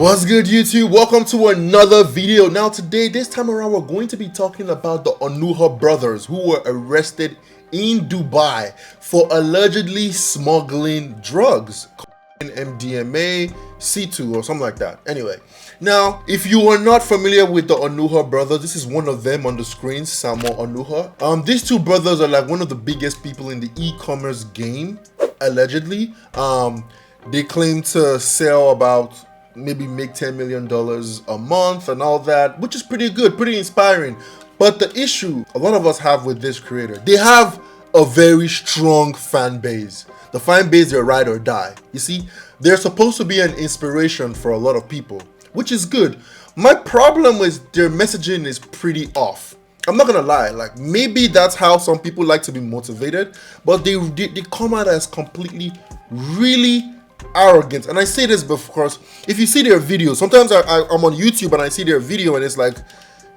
What's good, YouTube? Welcome to another video. Now today, this time around, we're going to be talking about the Onuha brothers who were arrested in Dubai for allegedly smuggling drugs, MDMA, C2 or something like that. Anyway, now if you are not familiar with the Onuha brothers, this is one of them on the screen, Samuel Onuha. These two brothers are like one of the biggest people in the e-commerce game, allegedly. They claim to sell about maybe make $10 million a month and all that, which is pretty good, pretty inspiring. But the issue a lot of us have with this creator, they have a very strong fan base. The fan base, they're ride or die. You see, they're supposed to be an inspiration for a lot of people, which is good. My problem is their messaging is pretty off. I'm not gonna lie, like maybe that's how some people like to be motivated, but they come out as completely really arrogant. And I say this because if you see their videos, sometimes I'm on YouTube and I see their video and it's like,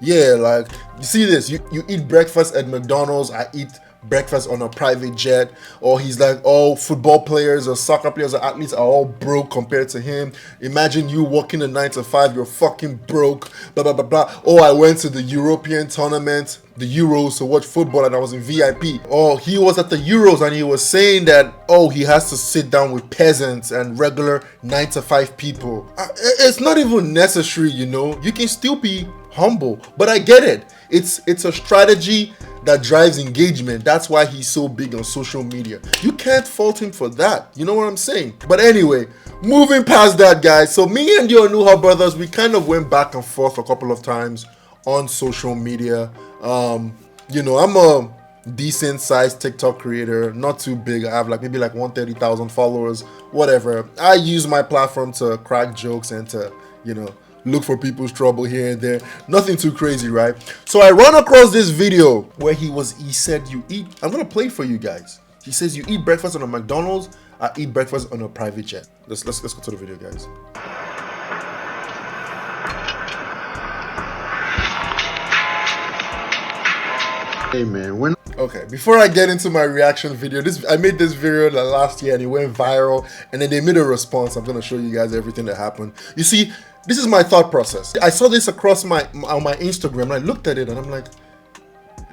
yeah, like you see this, you eat breakfast at McDonald's, I eat breakfast on a private jet. Or he's like, oh, football players or soccer players or athletes are all broke compared to him. Imagine you working a 9 to 5, you're fucking broke, blah blah blah blah. Oh, I went to the European tournament, the Euros, to watch football and I was in VIP. Oh, he was at the Euros and he was saying that, oh, he has to sit down with peasants and regular 9 to 5 people. It's not even necessary, you know. You can still be humble, but I get it. It's a strategy that drives engagement. That's why he's so big on social media. You can't fault him for that. You know what I'm saying? But anyway, moving past that, guys. So me and the Onuha brothers, we kind of went back and forth a couple of times on social media. You know, I'm a decent sized TikTok creator, not too big. I have maybe 130,000 followers, whatever. I use my platform to crack jokes and to, you know, look for people's trouble here and there. Nothing too crazy, right? So I run across this video where he said, I'm gonna play for you guys. He says, you eat breakfast on a McDonald's, I eat breakfast on a private jet. Let's go to the video, guys. Hey man, okay, before I get into my reaction video, I made this video last year and it went viral, and then they made a response. I'm gonna show you guys everything that happened. You see, this is my thought process. I saw this across on my Instagram and I looked at it and I'm like,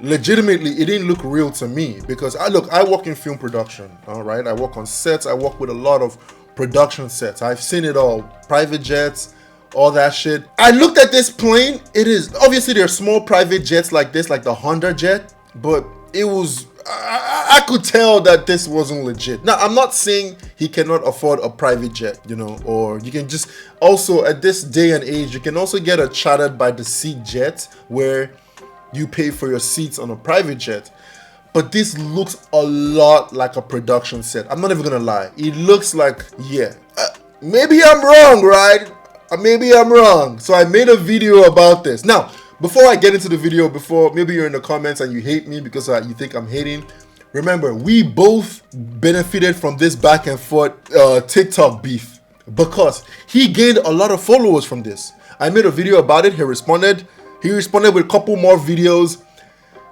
legitimately, it didn't look real to me because I work in film production, all right? I work on sets, I work with a lot of production sets. I've seen it all, private jets, all that shit. I looked at this plane. It is, obviously there are small private jets like this, like the Honda jet, but it was, I could tell that this wasn't legit. Now, I'm not saying he cannot afford a private jet, you know, or you can just, also at this day and age, you can also get a chartered by the seat jet where you pay for your seats on a private jet. But this looks a lot like a production set. I'm not even gonna lie. It looks like, yeah, maybe I'm wrong, right? Maybe I'm wrong. So I made a video about this. Now, before I get into the video, maybe you're in the comments and you hate me because you think I'm hating. Remember, we both benefited from this back and forth TikTok beef because he gained a lot of followers from this. I made a video about it. He responded with a couple more videos.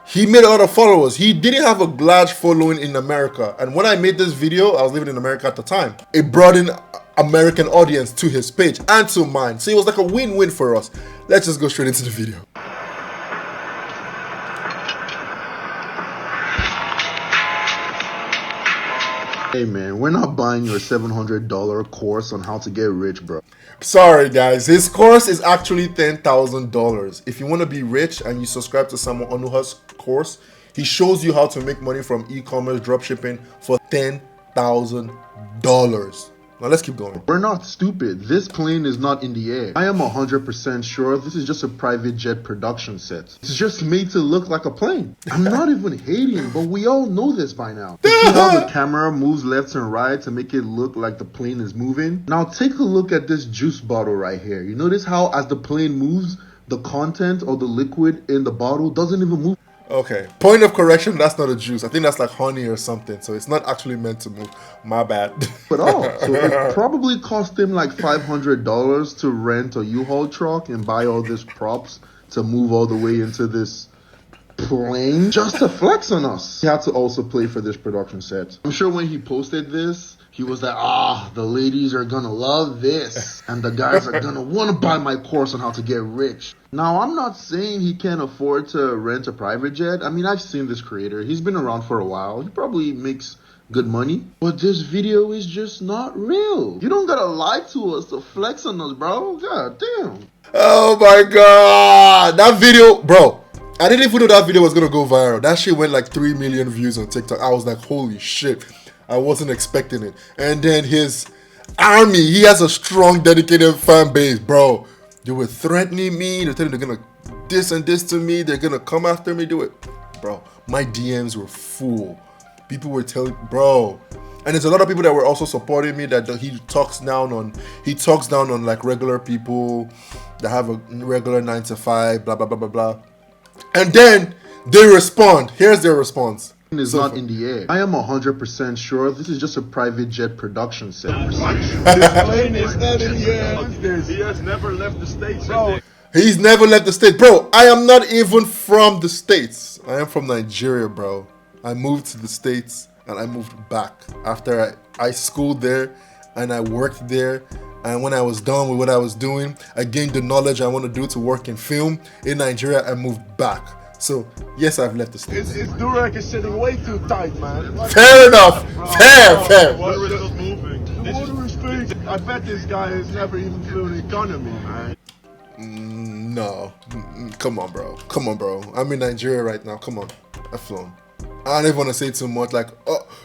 He made a lot of followers. He didn't have a large following in America. And when I made this video, I was living in America at the time. It brought in American audience to his page and to mine. So it was like a win-win for us. Let's just go straight into the video. Hey man, we're not buying your $700 course on how to get rich, bro. Sorry guys, his course is actually $10,000. If you want to be rich and you subscribe to Samuel Onuha's course, he shows you how to make money from e-commerce dropshipping for $10,000. Now let's keep going. We're not stupid. This plane is not in the air. I am 100% sure this is just a private jet production set. It's just made to look like a plane. I'm not even hating, but we all know this by now. You see how the camera moves left and right to make it look like the plane is moving? Now take a look at this juice bottle right here. You notice how as the plane moves, the content or the liquid in the bottle doesn't even move? Okay, point of correction, that's not a juice. I think that's like honey or something, so it's not actually meant to move. My bad. But so it probably cost him like $500 to rent a U-Haul truck and buy all these props to move all the way into this plane just to flex on us. He had to also pay for this production set. I'm sure when he posted this, He was like, the ladies are gonna love this, and the guys are gonna want to buy my course on how to get rich. Now, I'm not saying he can't afford to rent a private jet. I mean, I've seen this creator. He's been around for a while. He probably makes good money. But this video is just not real. You don't gotta lie to us to flex on us, bro. God damn. Oh my god. That video, bro. I didn't even know that video was gonna go viral. That shit went like 3 million views on TikTok. I was like, holy shit. I wasn't expecting it. And then his army, he has a strong, dedicated fan base, bro. They were threatening me. They're telling me they're gonna this and this to me. They're gonna come after me, do it. Bro, my DMs were full. People were telling, bro. And there's a lot of people that were also supporting me that he talks down on like regular people that have a regular 9 to 5, blah, blah, blah, blah, blah. And then they respond. Here's their response. Is not in the air. I am 100% sure this is just a private jet production set. This plane is not in the air. He has never left the States. Bro. He's never left the States. Bro, I am not even from the States. I am from Nigeria, bro. I moved to the States and I moved back after I schooled there and I worked there. And when I was done with what I was doing, I gained the knowledge I want to do to work in film in Nigeria. I moved back. So, yes, I've left the States. His durag is sitting way too tight, man. Fair enough. Fair. The water is not moving. The water is big. I bet this guy has never even flew an economy, man. No. Come on, bro. I'm in Nigeria right now. Come on. I've flown. I don't even want to say too much. Like,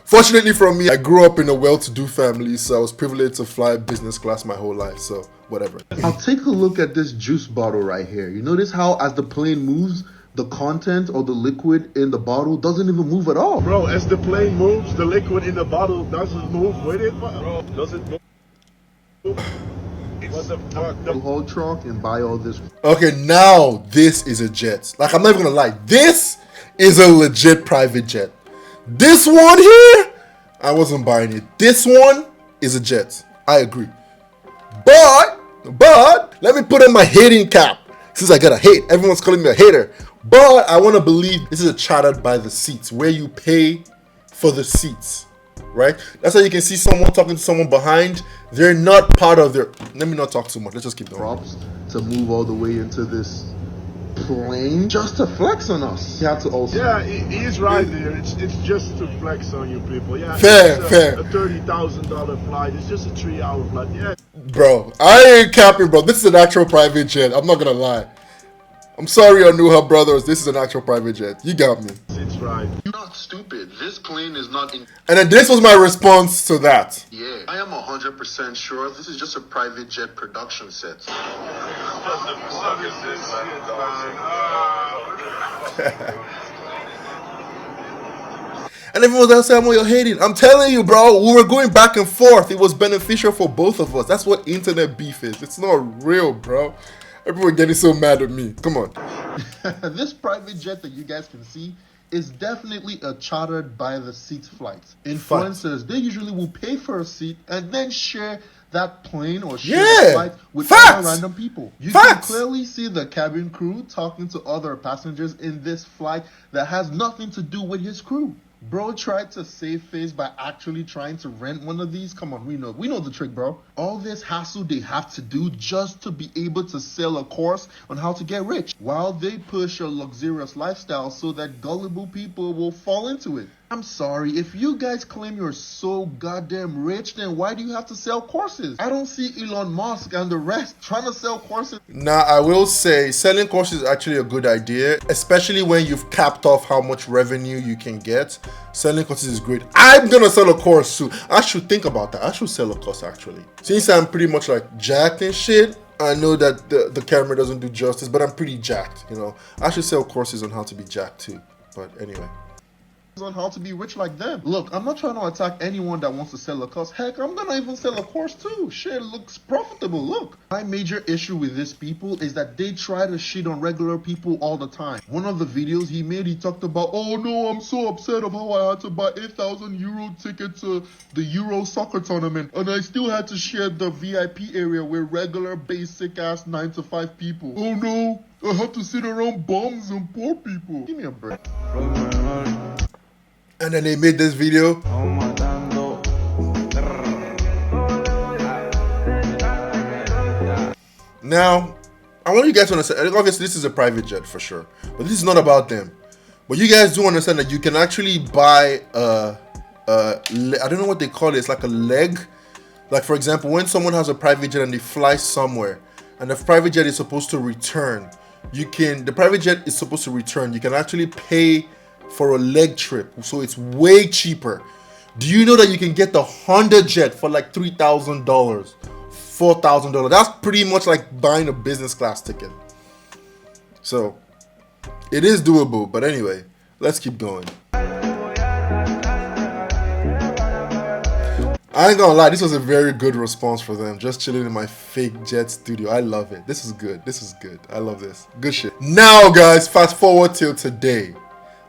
fortunately for me, I grew up in a well-to-do family, so I was privileged to fly business class my whole life. So, whatever. Now, take a look at this juice bottle right here. You notice how as the plane moves, the content or the liquid in the bottle doesn't even move at all. Bro, as the plane moves, the liquid in the bottle doesn't move with it. Bro, does it move? What the fuck? The whole trunk and buy all this. Okay, now this is a jet. Like, I'm not even gonna lie. This is a legit private jet. This one here, I wasn't buying it. This one is a jet. I agree. But, let me put on my hating cap. Since I got a hate, everyone's calling me a hater. But I want to believe this is a chartered by the seats, where you pay for the seats, right? That's how you can see someone talking to someone behind. They're not part of their... Let me not talk too much. Let's just keep going. Props to move all the way into this plane just to flex on us. You have to also... Yeah, he's right there. It's just to flex on you people. Yeah, fair. A $30,000 flight. It's just a 3-hour flight. Yeah. Bro, I ain't capping, bro. This is an actual private jet. I'm not gonna lie. I'm sorry, Onuha brothers. This is an actual private jet. You got me. It's right. You're not stupid. This plane is not in... And then this was my response to that. Yeah, I am 100% sure this is just a private jet production set. What the fuck is this shit, man? And everyone else saying, you're hating. I'm telling you, bro, we were going back and forth. It was beneficial for both of us. That's what internet beef is. It's not real, bro. Everyone getting so mad at me. Come on. This private jet that you guys can see is definitely a chartered by the seat flight. Influencers, they usually will pay for a seat and then share that plane or share the flight with other random people. You can clearly see the cabin crew talking to other passengers in this flight that has nothing to do with his crew. Bro tried to save face by actually trying to rent one of these. Come on, we know the trick, bro. All this hassle they have to do just to be able to sell a course on how to get rich, while they push a luxurious lifestyle so that gullible people will fall into it. I'm sorry, if you guys claim you're so goddamn rich, then why do you have to sell courses? I don't see Elon Musk and the rest trying to sell courses. Now, I will say selling courses is actually a good idea, especially when you've capped off how much revenue you can get. Selling courses is great. I'm gonna sell a course too. I should think about that. I should sell a course actually. Since I'm pretty much like jacked and shit, I know that the camera doesn't do justice, but I'm pretty jacked, you know. I should sell courses on how to be jacked too. But anyway. On how to be rich like them. Look, I'm not trying to attack anyone that wants to sell a course. Heck, I'm gonna even sell a course too. Shit looks profitable. Look, my major issue with these people is that they try to shit on regular people all the time. One of the videos he made, he talked about, oh no, I'm so upset of how I had to buy 8,000 euro ticket to the Euro soccer tournament and I still had to share the VIP area with regular basic ass 9 to 5 people. Oh no, I have to sit around bums and poor people. Give me a break. And then they made this video. Now, I want you guys to understand, obviously this is a private jet for sure, but this is not about them. But you guys do understand that you can actually buy I don't know what they call it, it's like a leg. Like for example, when someone has a private jet and they fly somewhere, and the private jet is supposed to return, you can actually pay for a leg trip, so it's way cheaper. Do you know that you can get the Honda jet for like $3,000, $4,000? That's pretty much like buying a business class ticket. So it is doable, but anyway, let's keep going. I ain't gonna lie, this was a very good response for them. Just chilling in my fake jet studio. I love it. This is good. This is good. I love this. Good shit. Now, guys, fast forward till today.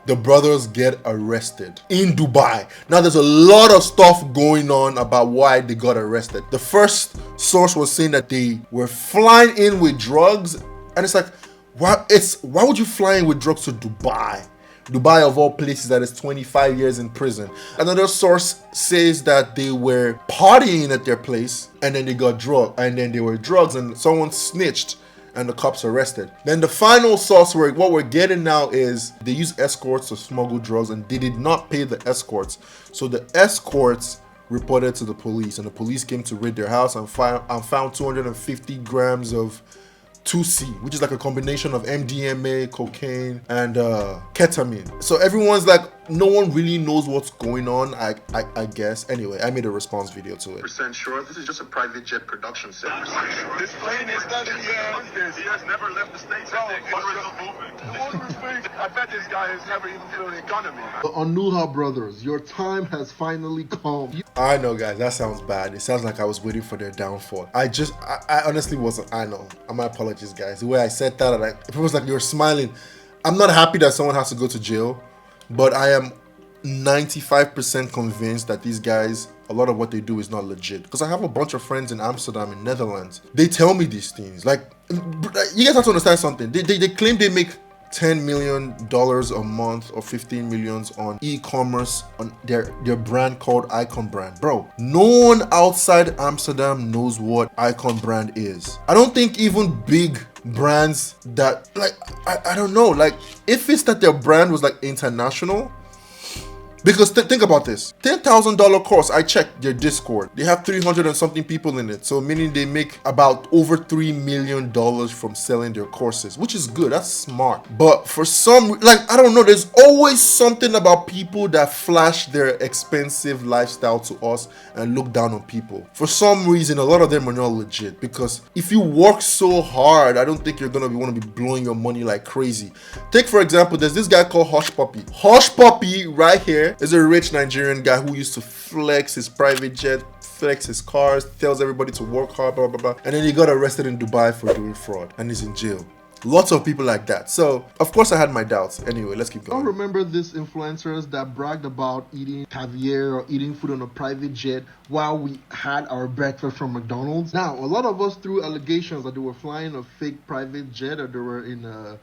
The brothers get arrested in Dubai. Now, there's a lot of stuff going on about why they got arrested. The first source was saying that they were flying in with drugs. And it's like, why would you fly in with drugs to Dubai? Dubai of all places that is 25 years in prison. Another source says that they were partying at their place and then they got drugged, and then they were drugs and someone snitched and the cops arrested. Then the final source, what we're getting now is they use escorts to smuggle drugs and they did not pay the escorts. So the escorts reported to the police and the police came to raid their house and found 250 grams of 2C, which is like a combination of MDMA, cocaine, and ketamine. So everyone's like, no one really knows what's going on, I guess. Anyway, I made a response video to it. % sure this is just a private jet production set. This plane is not in here. He has never left the States. I bet this guy has never even flew an economy. The Onuha brothers, your time has finally come. I know, guys, that sounds bad. It sounds like I was waiting for their downfall. I honestly wasn't. I know. My apologies, guys. The way I said that, it was like you were smiling. I'm not happy that someone has to go to jail, but I am 95% convinced that these guys, a lot of what they do is not legit. Because I have a bunch of friends in Amsterdam, in Netherlands. They tell me these things. Like, you guys have to understand something. They claim they make $10 million a month or 15 million on e-commerce on their brand called Icon Brand. Bro, no one outside Amsterdam knows what Icon Brand is. I don't think even big brands that, like, I don't know, like, if it's that their brand was like international. Because think about this, $10,000 course. I checked their Discord. They have 300 and something people in it. So meaning they make about over $3 million from selling their courses, which is good. That's smart. But for some, like, I don't know, there's always something about people that flash their expensive lifestyle to us and look down on people. For some reason, a lot of them are not legit, because if you work so hard, I don't think you're gonna want to be blowing your money like crazy. Take, for example, there's this guy called Hush Puppy. Hush Puppy right here is a rich Nigerian guy who used to flex his private jet, flex his cars, tells everybody to work hard, blah, blah, blah. And then he got arrested in Dubai for doing fraud and he's in jail. Lots of people like that. So, of course, I had my doubts. Anyway, let's keep going. I remember these influencers that bragged about eating caviar or eating food on a private jet while we had our breakfast from McDonald's. Now, a lot of us threw allegations that they were flying a fake private jet or they were in a,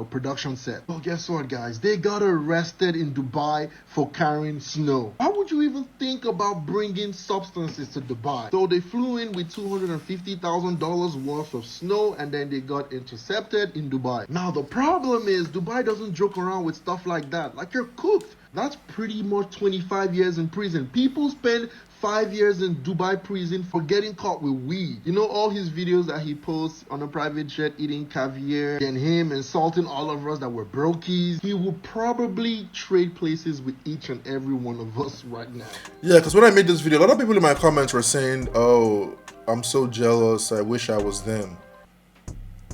production set. Well, guess what, guys? They got arrested in Dubai for carrying snow. How would you even think about bringing substances to Dubai? So they flew in with $250,000 worth of snow and then they got intercepted in Dubai. Now the problem is Dubai doesn't joke around with stuff like that. Like, you're cooked. That's pretty much 25 years in prison. People spend 5 years in Dubai prison for getting caught with weed. You know, all his videos that he posts on a private jet eating caviar and him insulting all of us that were brokies. He will probably trade places with each and every one of us right now. Yeah, because when I made this video, a lot of people in my comments were saying, oh, I'm so jealous, I wish I was them.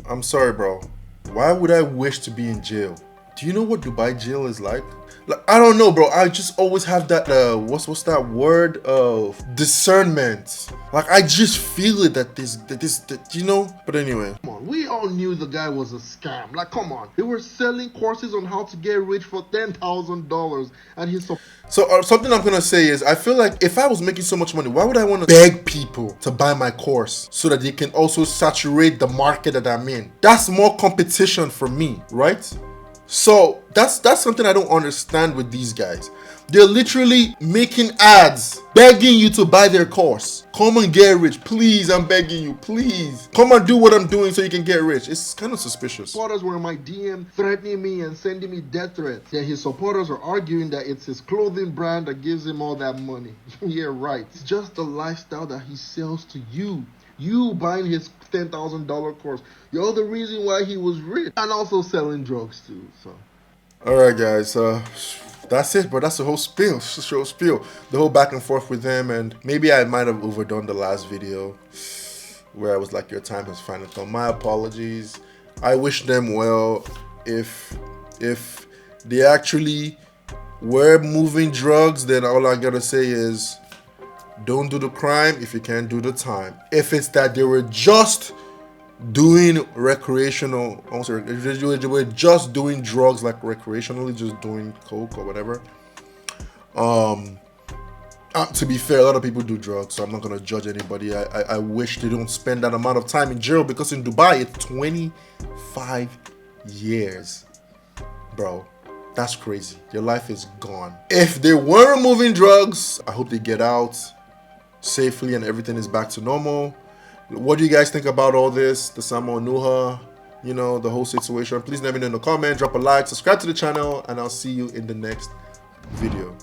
I'm sorry, bro. Why would I wish to be in jail? Do you know what Dubai jail is like? Like, I don't know, bro. I just always have that, what's that word? Of discernment. Like, I just feel it that you know? But anyway. Come on, we all knew the guy was a scam. Like, come on. They were selling courses on how to get rich for $10,000 and he's So something I'm gonna say is, I feel like if I was making so much money, why would I want to beg people to buy my course so that they can also saturate the market that I'm in? That's more competition for me, right? So That's something I don't understand with these guys. They're literally making ads, begging you to buy their course. Come and get rich, please. I'm begging you, please. Come and do what I'm doing so you can get rich. It's kind of suspicious. Supporters were in my DM threatening me and sending me death threats. Then his supporters are arguing that it's his clothing brand that gives him all that money. Yeah, right. It's just the lifestyle that he sells to you. You buying his $10,000 course. You're the reason why he was rich. And also selling drugs too, so. Alright guys, that's it, but that's the whole spiel, the whole back and forth with them. And maybe I might have overdone the last video where I was like, your time has finally come. My apologies. I wish them well. If they actually were moving drugs, then all I gotta say is don't do the crime if you can't do the time. If it's that they were just doing recreational, they were just doing drugs like recreationally, just doing coke or whatever. To be fair, a lot of people do drugs, so I'm not gonna judge anybody. I wish they don't spend that amount of time in jail, because in Dubai it's 25 years, bro. That's crazy. Your life is gone. If they were moving drugs, I hope they get out safely and everything is back to normal. What do you guys think about all this? The Samo Onuha, you know, the whole situation. Please let me know in the comments, drop a like, subscribe to the channel, and I'll see you in the next video.